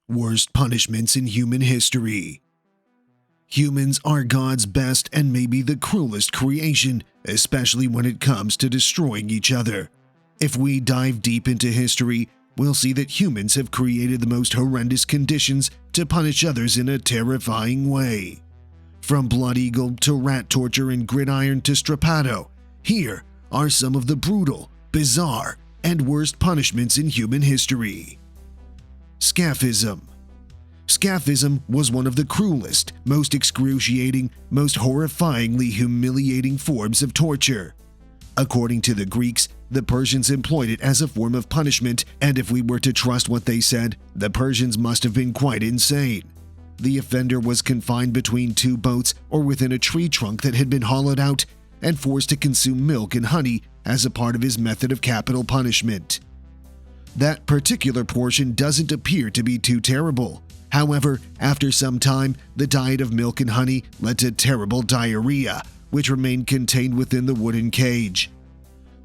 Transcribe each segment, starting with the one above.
Worst punishments in human history. Humans are God's best and maybe the cruelest creation, especially when it comes to destroying each other. If we dive deep into history, we'll see that humans have created the most horrendous conditions to punish others in a terrifying way. From blood eagle to rat torture and gridiron to strappado, here are some of the brutal, bizarre, and worst punishments in human history. Scaphism. Scaphism was one of the cruelest, most excruciating, most horrifyingly humiliating forms of torture. According to the Greeks, the Persians employed it as a form of punishment, and if we were to trust what they said, the Persians must have been quite insane. The offender was confined between two boats or within a tree trunk that had been hollowed out and forced to consume milk and honey as a part of his method of capital punishment. That particular portion doesn't appear to be too terrible. However, after some time, the diet of milk and honey led to terrible diarrhea, which remained contained within the wooden cage.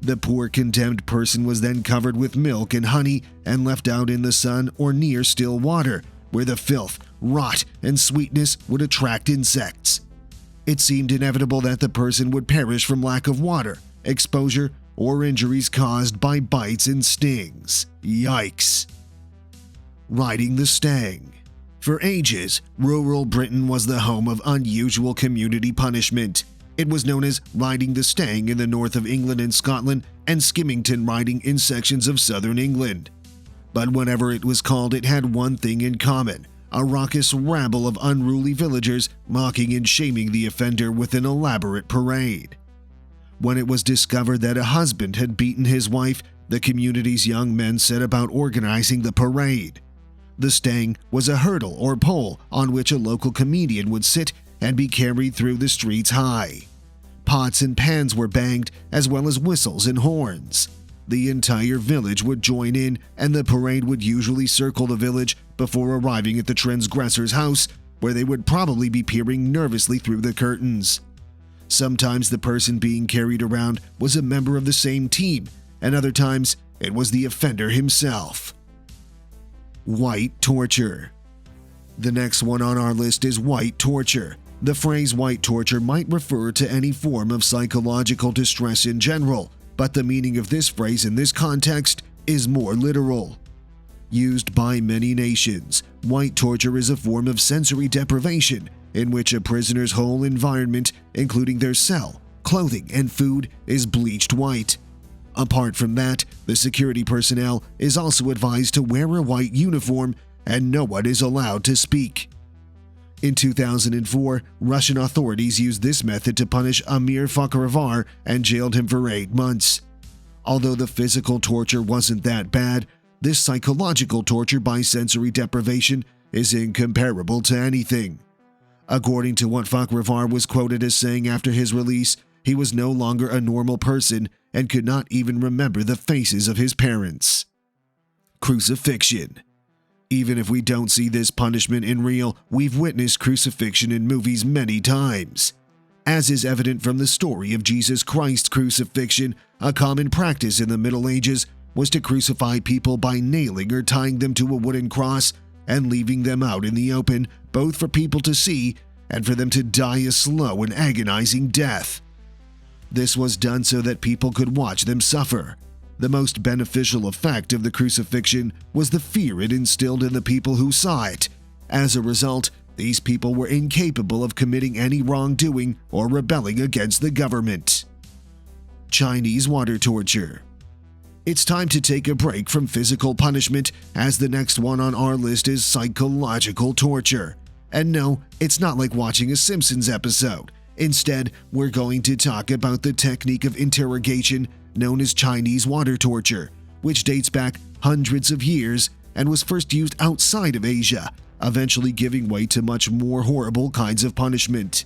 The poor condemned person was then covered with milk and honey and left out in the sun or near still water, where the filth, rot, and sweetness would attract insects. It seemed inevitable that the person would perish from lack of water, exposure, or injuries caused by bites and stings. Yikes. Riding the stang. For ages, rural Britain was the home of unusual community punishment. It was known as riding the stang in the north of England and Scotland and skimmington riding in sections of southern England. But whatever it was called, it had one thing in common: a raucous rabble of unruly villagers mocking and shaming the offender with an elaborate parade. When it was discovered that a husband had beaten his wife, the community's young men set about organizing the parade. The stang was a hurdle or pole on which a local comedian would sit and be carried through the streets high. Pots and pans were banged, as well as whistles and horns. The entire village would join in, and the parade would usually circle the village before arriving at the transgressor's house, where they would probably be peering nervously through the curtains. Sometimes the person being carried around was a member of the same team, and other times it was the offender himself. White torture. The next one on our list is white torture. The phrase white torture might refer to any form of psychological distress in general, but the meaning of this phrase in this context is more literal. Used by many nations, white torture is a form of sensory deprivation in which a prisoner's whole environment, including their cell, clothing, and food, is bleached white. Apart from that, the security personnel is also advised to wear a white uniform and no one is allowed to speak. In 2004, Russian authorities used this method to punish Amir Fakhravar and jailed him for 8 months. Although the physical torture wasn't that bad, this psychological torture by sensory deprivation is incomparable to anything. According to what Fakhravar was quoted as saying after his release, he was no longer a normal person and could not even remember the faces of his parents. Crucifixion. Even if we don't see this punishment in real, we've witnessed crucifixion in movies many times. As is evident from the story of Jesus Christ's crucifixion, a common practice in the Middle Ages was to crucify people by nailing or tying them to a wooden cross and leaving them out in the open, both for people to see and for them to die a slow and agonizing death. This was done so that people could watch them suffer. The most beneficial effect of the crucifixion was the fear it instilled in the people who saw it. As a result, these people were incapable of committing any wrongdoing or rebelling against the government. Chinese water torture. It's time to take a break from physical punishment, as the next one on our list is psychological torture. And no, it's not like watching a Simpsons episode. Instead, we're going to talk about the technique of interrogation known as Chinese water torture, which dates back hundreds of years and was first used outside of Asia, eventually giving way to much more horrible kinds of punishment.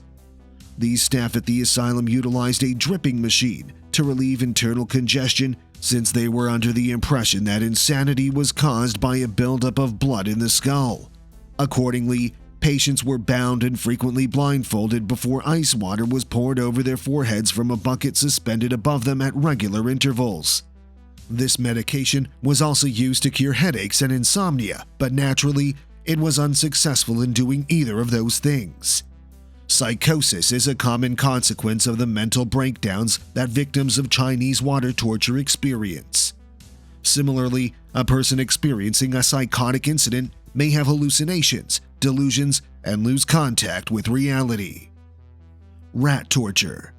These staff at the asylum utilized a dripping machine to relieve internal congestion, since they were under the impression that insanity was caused by a buildup of blood in the skull. Accordingly, patients were bound and frequently blindfolded before ice water was poured over their foreheads from a bucket suspended above them at regular intervals. This medication was also used to cure headaches and insomnia, but naturally, it was unsuccessful in doing either of those things. Psychosis is a common consequence of the mental breakdowns that victims of Chinese water torture experience. Similarly, a person experiencing a psychotic incident may have hallucinations, delusions, and lose contact with reality. Rat torture.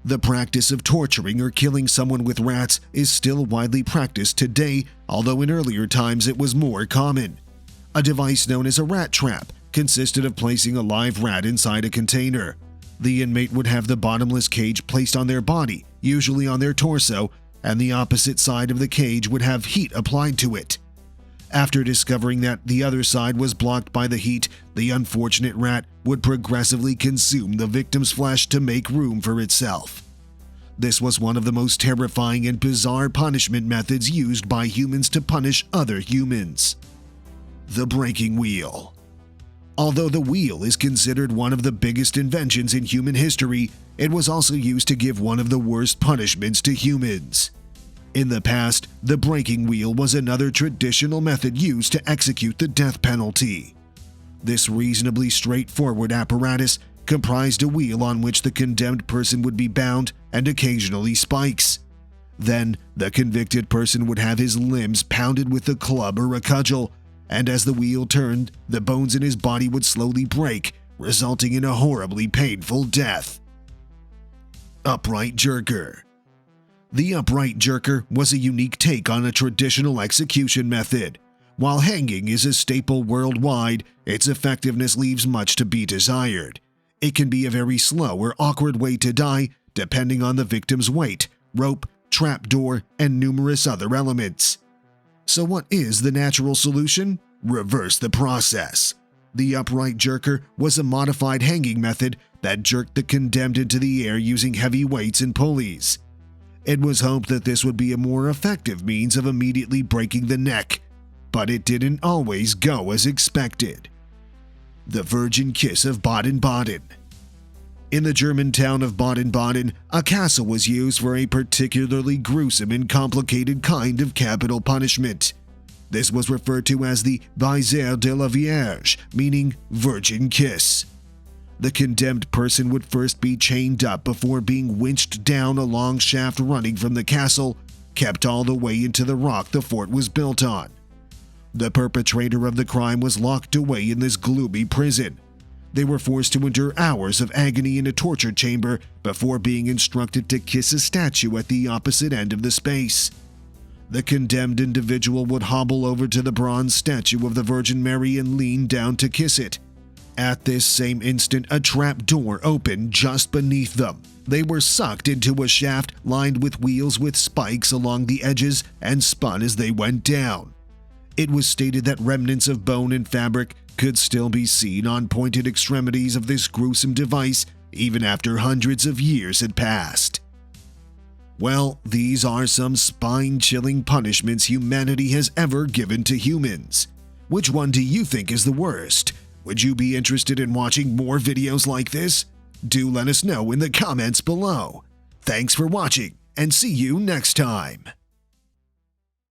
The practice of torturing or killing someone with rats is still widely practiced today, although in earlier times it was more common. A device known as a rat trap consisted of placing a live rat inside a container. The inmate would have the bottomless cage placed on their body, usually on their torso, and the opposite side of the cage would have heat applied to it. After discovering that the other side was blocked by the heat, the unfortunate rat would progressively consume the victim's flesh to make room for itself. This was one of the most terrifying and bizarre punishment methods used by humans to punish other humans. The breaking wheel. Although the wheel is considered one of the biggest inventions in human history, it was also used to give one of the worst punishments to humans. In the past, the breaking wheel was another traditional method used to execute the death penalty. This reasonably straightforward apparatus comprised a wheel on which the condemned person would be bound and occasionally spikes. Then, the convicted person would have his limbs pounded with a club or a cudgel, and as the wheel turned, the bones in his body would slowly break, resulting in a horribly painful death. Upright jerker. The upright jerker was a unique take on a traditional execution method. While hanging is a staple worldwide, its effectiveness leaves much to be desired. It can be a very slow or awkward way to die, depending on the victim's weight, rope, trapdoor, and numerous other elements. So what is the natural solution? Reverse the process. The upright jerker was a modified hanging method that jerked the condemned into the air using heavy weights and pulleys. It was hoped that this would be a more effective means of immediately breaking the neck, but it didn't always go as expected. The Virgin Kiss of Baden-Baden. In the German town of Baden-Baden, a castle was used for a particularly gruesome and complicated kind of capital punishment. This was referred to as the Baiser de la Vierge, meaning Virgin Kiss. The condemned person would first be chained up before being winched down a long shaft running from the castle, kept all the way into the rock the fort was built on. The perpetrator of the crime was locked away in this gloomy prison. They were forced to endure hours of agony in a torture chamber before being instructed to kiss a statue at the opposite end of the space. The condemned individual would hobble over to the bronze statue of the Virgin Mary and lean down to kiss it. At this same instant, a trap door opened just beneath them. They were sucked into a shaft lined with wheels with spikes along the edges and spun as they went down. It was stated that remnants of bone and fabric could still be seen on pointed extremities of this gruesome device even after hundreds of years had passed. Well, these are some spine-chilling punishments humanity has ever given to humans. Which one do you think is the worst? Would you be interested in watching more videos like this? Do let us know in the comments below. Thanks for watching, and see you next time.